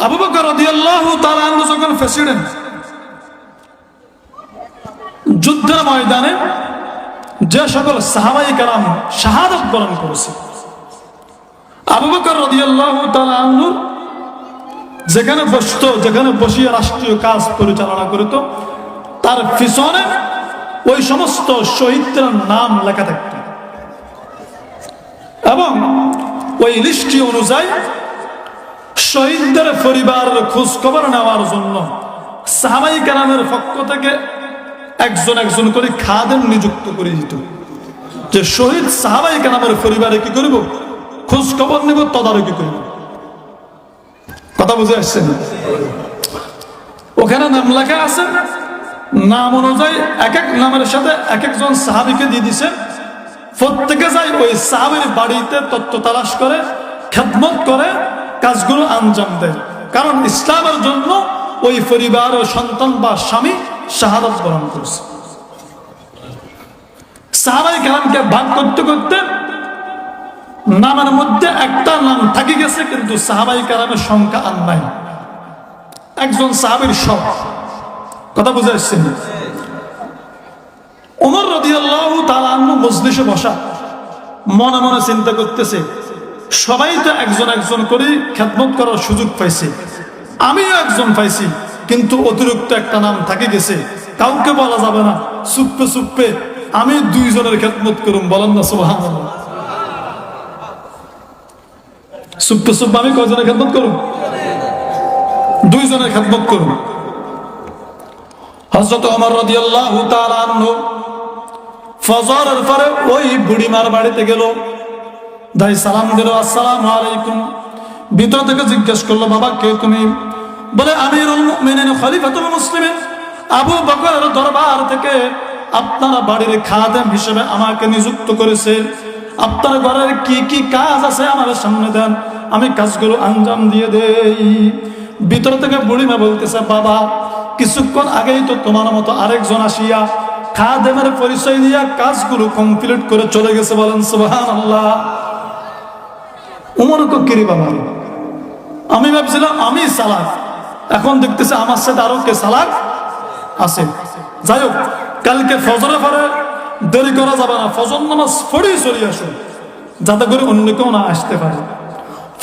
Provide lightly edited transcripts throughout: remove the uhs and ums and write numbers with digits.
আবু বকর রাদিয়াল্লাহু তাআলা আনহু যখন প্রেসিডেন্ট, যুদ্ধের ময়দানে যে সকল সাহাবায়ে কেরাম শাহাদাত বরণ করেছে, আবু বকর রাদিয়াল্লাহু তাআলা আনহু যেখানে বসতো, যেখানে বসিয়ে রাষ্ট্রীয় কাজ পরিচালনা করত, তার পিছনে ওই সমস্ত শহীদদের নাম লেখা থাকত এবং ওই লিস্টটি অনুযায়ী শহীদদের পরিবারের খোঁজ খবর নেওয়ার জন্য সাহাবায়ে কেরামের পক্ষ থেকে একজন একজন করে খাদেম নিযুক্ত করে দিত, যে শহীদ সাহাবায়ে কেরামের পরিবারে কি করব, খোঁজ খবর নেব, তদারকি করব। কথা বুঝে আসছেন? ওখানে নাম লেখা আছে, নাম অনুযায়ী এক এক নামের সাথে এক একজন সাহাবীকে দিয়ে দিছে। প্রত্যেকে যায় ওই সাহাবীর বাড়িতে তথ্য তালাশ করে, খেদমত করে, কাজগুলো আঞ্জাম দেয়। কারণ ইসলামের জন্য ওই পরিবার ও সন্তান বা স্বামী শাহাদাত বরণ করেছে। সাহাবায়ে কেরামকে ভাগ করতে করতে নামের মধ্যে একটা নাম থাকি গেছে, কিন্তু সাহাবায়ে কেরামের সংখ্যা আর নাই, একজন সাহাবীর সব। কথা বুঝে আসছেন? ওমর রাদিয়াল্লাহু তাআলা আনহু মজলিসে বসা, মনে মনে চিন্তা করতেছে, সবাই তো একজন একজন করে খেদমত করার সুযোগ পাইছে, আমিও একজন পাইছি, কিন্তু অতিরিক্ত একটা নাম থাকি গেছে, কাউকে বলা যাবে না, চুপে চুপে আমি দুইজনের খেদমত করুম। বলেন না সুবহানাল্লাহ? চুপে চুপে আমি কয়জনের খেদমত করুম? দুইজনের খেদমত করুম। হযরত ওমর রাদিয়াল্লাহু তাআলা আনহু ফজরের পরে ওই বুড়িমার বাড়িতে গেল, দাই সালাম দিল, আসসালামু আলাইকুম। ভিতর থেকে জিজ্ঞেস করলো, বাবা কে তুমি? বলে আমিরুল মুমিনিন খলিফাতুল মুসলিমিন আবু বকরের দরবার থেকে আপনার বাড়ির খাদেম হিসেবে আমাকে নিযুক্ত করেছে। আপনার ঘরের কি কি কাজ আছে আমার সামনে দেন, আমি কাজগুলো আঞ্জাম দিয়ে দেই। ভিতর থেকে বুড়িমা বলতেছে, বাবা কিছুক্ষণ আগেই তো তোমার মতো আরেকজন আসিয়া খাদেমের পরিচয় দিয়া কাজগুলো কমপ্লিট করে চলে গেছে। বলেন সুবহানাল্লাহ। উমর কো কিরে বাবা, আমি ভাবছিলাম আমি সালাক, এখন দেখতেছে আমার সাথে আরো কে সালাক আছে। যাই হোক, কালকে ফজরে পরে দেরি করা যাবে না, ফজর নামাজ পড়েই চলে আসুন, যাতে করে অন্য কেউ না আসতে পারে।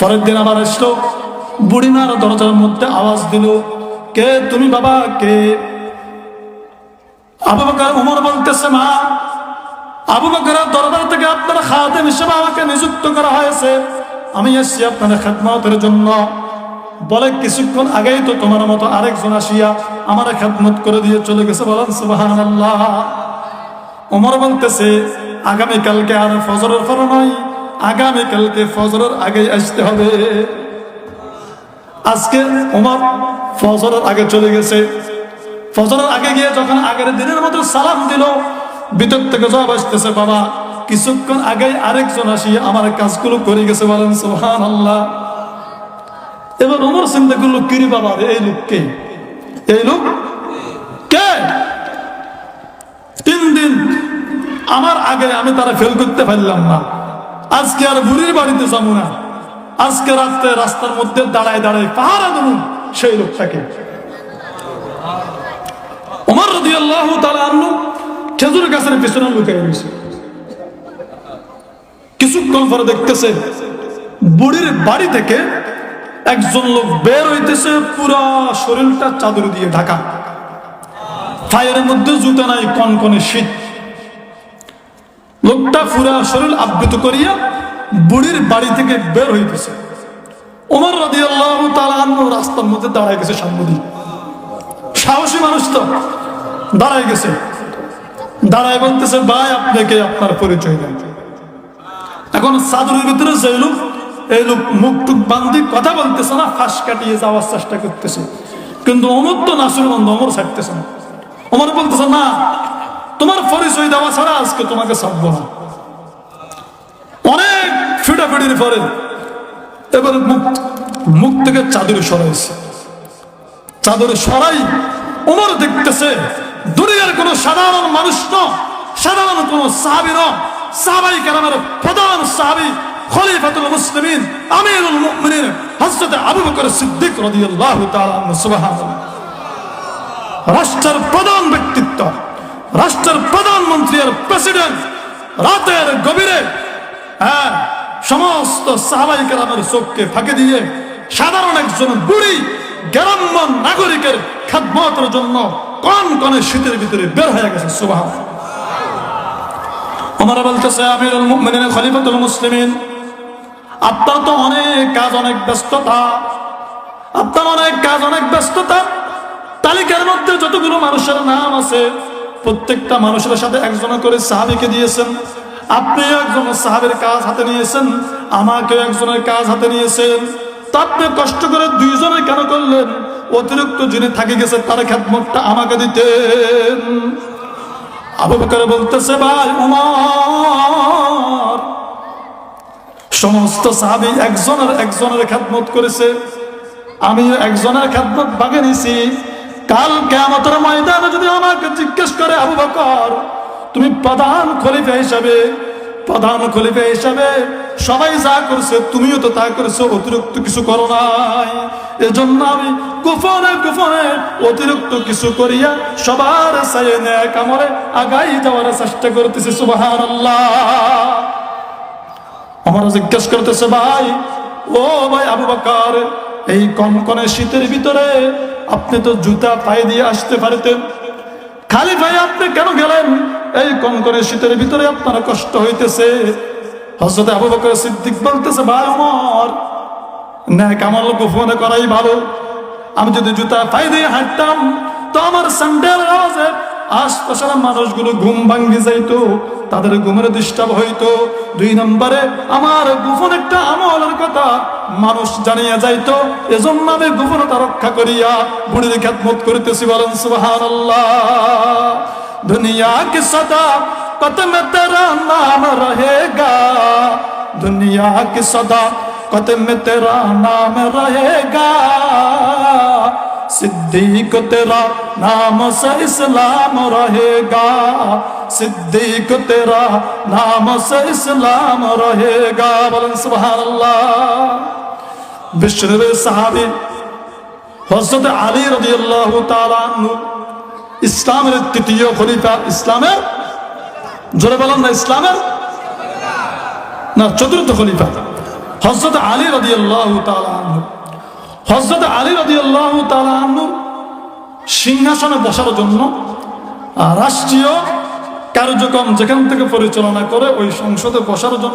পরের দিন আবার আসলো, বুড়িমার দরজার মধ্যে আওয়াজ দিল, কে তুমি বাবা, কে? আবু বকর। ওমর বলতেছে, মা আবু বকরের দরবার থেকে আপনার খাদেম হিসেবে আমাকে নিযুক্ত করা হয়েছে, আমি এসেছি আপনার খেদমতের জন্য। বলে কিছুক্ষণ আগেই তো তোমার মতো আরেকজন আসিয়া আমার খেদমত করে দিয়ে চলে গেছে। বলেন সুবহানাল্লাহ। ওমর বলতেছে, আগামীকালকে আর ফজরের পর নয়, আগামীকালকে ফজরের আগে আসতে হবে। আজকে ওমর ফজরের আগে চলে গেছে। ফজরের আগে গিয়ে যখন আগের দিনের মতো সালাম দিল, ভিতর থেকে জবাব আসতেছে, বাবা কিছুক্ষণ আগে আরেকজন আসি আমার কাজগুলো করে গেছে। বলেন সুবহানাল্লাহ। এবার ওমর চিন্তা করলো, কিরে বাবা, এই লোককে, এই লোক কে? 3 দিন আমার আগে আমি তারা ফেল করতে পারলাম না, আজকে আর বুড়ির বাড়িতে যাবো না, আজকে রাত্রে রাস্তার মধ্যে দাঁড়ায় দাঁড়ায় পাহারা দেব সেই লোকটাকে। ওমর রাদিয়াল্লাহু তাআলা আনহু খেজুর গাছের পিছনে লুকিয়ে রয়েছে। কিছুক্ষণ পরে দেখতেছে বুড়ির বাড়ি থেকে একজন লোক বের হইতেছে, পুরা শরীরটা চাদর দিয়ে ঢাকা, পায়ের মধ্যে জুতা নাই, কনকনে শীত। লোকটা পুরা শরীর আবৃত করিয়া বুড়ির বাড়ি থেকে বের হইতেছে। ওমর রাদিয়াল্লাহু তাআলা আনহু রাস্তার মধ্যে দাঁড়ায় গেছে, সামনে দিয়ে। সাহসী মানুষ তো, দাঁড়ায় গেছে, দাঁড়ায় বলতেছে, ভাই আপনাকে আপনার পরিচয় দেন। এখন চাদরের ভিতরে যে লোক, এই লোক মুখ টুক বান্ধি কথা বলতেছে না, ফাঁস কাটিয়ে যাওয়ার চেষ্টা করতেছে, কিন্তু ওমর তো নাসুরবন্ধ, ওমর ছাড়তেছে না। ওমর বলতেছে, না, তোমার পরিচয় দেওয়া ছাড়া আজকে তোমাকে ছাড়বো না। অনেক ফিটাফিটির পরে এবার মুখ থেকে চাদর সরাইছে। চাদর সরাই ওমর দেখতেছে দুনিয়ার কোন সাধারণ মানুষ নয়, সাধারণ কোন সাহাবী নয়, সাহাবায়ে কেরামের প্রধান সাহাবী খলিফাতুল মুসলিমিন আমিরুল মুমিনিন হযরত আবু বকর সিদ্দিক রাদিয়াল্লাহু তাআলা আনহু। সুবহানাল্লাহ। রাষ্ট্রের প্রধান ব্যক্তিত্ব, রাষ্ট্রের প্রধানমন্ত্রী আর প্রেসিডেন্ট রাতের গভীরে সমস্ত সাহাবায়ে কেরামের চোখকে ফাঁকি দিয়ে সাধারণ একজন বুড়ি গ্রাম্য নাগরিকের খেদমতের জন্য কনকনে শীতের ভিতরে বের হয়ে গেছে। সুবহানাল্লাহ। ওমর বলতেছে, আমিরুল মুমিনিন খলিফাতুল মুসলিমিন, আপনার তো অনেক কাজ, অনেক ব্যস্ততা, আপনার অনেক কাজ, অনেক ব্যস্ততা। তালিকার মধ্যে যতগুলো মানুষের নাম আছে প্রত্যেকটা মানুষের সাথে একজন করে সাহাবীকে দিয়েছেন। আপনি একজন সাহাবীর কাজ হাতে নিয়েছেন, আমাকে একজনের কাজ হাতে নিয়েছেন। তা আপনি কষ্ট করে দুইজনে কেন করলেন? অতিরিক্ত যিনি থাকি গেছে তার খেদমতটা আমাকে দিতেন। আবু বকর বলতেছে, ভাই ওমর, সমস্ত সাহাবী একজনের খেদমত করেছে, আমি একজনের খেদমত ভাগে নিছি। কাল কিয়ামতের ময়দানে যদি আমাকে জিজ্ঞেস করে, আবু বকর তুমি প্রধান খলিফা হিসাবে সবাই যা করছে তুমিও তো তা করেছো, অতিরিক্ত কিছু করো নাই। এজন্য আমি গোপনে গোপনে অতিরিক্ত কিছু করিয়া সবার চাইয়ে নেক আমলে আগাই যাওয়ার চেষ্টা করতেছি। সুবহানাল্লাহ। আমার জিজ্ঞেস করতেছে, ভাই আবু বকর, এই কনকনে শীতের ভিতরে আপনি তো জুতা পায়ে দিয়ে আসতে পারতেন, খালি ভাই আপনি কেন গেলেন? এই কনকনে শীতের ভিতরে আপনার কষ্ট হইতেছে। হযরত আবু বকর সিদ্দিক বলতেছে, ভাই ওমর, নেক আমল গোপনে করাই ভালো। আমি যদি জুতা পায়ে দিয়ে হাঁটতাম তো আমার স্যান্ডেলের আওয়াজে আশপাশের মানুষগুলো ঘুম ভাঙ্গি যাইতো, তাদের ঘুমের ডিস্টার্ব হইতো। 2 নম্বরে আমার গোপন একটা আমলের কথা মানুষ জানিয়ে যাইতো। এজন্য আমি গোপনতা রক্ষা করিয়া বুড়ির খেদমত করতেছি। বলেন সুবহানাল্লাহ। দুনিয়া কি সদাকত মে তেরা নাম রহেগা, দুনিয়া কি সদাকত মে তেরা নাম রহেগা, सिद्दीक तेरा नाम से इस्लाम रहेगा, सिद्दीक तेरा नाम से इस्लाम रहेगा। बोलन सुभानअल्लाह। विश्व साहबी हजरत आली রাদিয়াল্লাহু তাআলা আনহু ইসলামের তৃতীয় খলিফা, ইসলামের জোরে বলেন না, ইসলামের না চতুর্থ খলিফা হজরত আলী রাদিয়াল্লাহু তাআলা আনহু। হযরত আলী রাদিয়াল্লাহু তাআলা আনহু সিংহাসনে বসার জন্য রাষ্ট্রীয় কার্যক্রম যেখান থেকে পরিচালনা করে ওই সংসদে বসার জন্য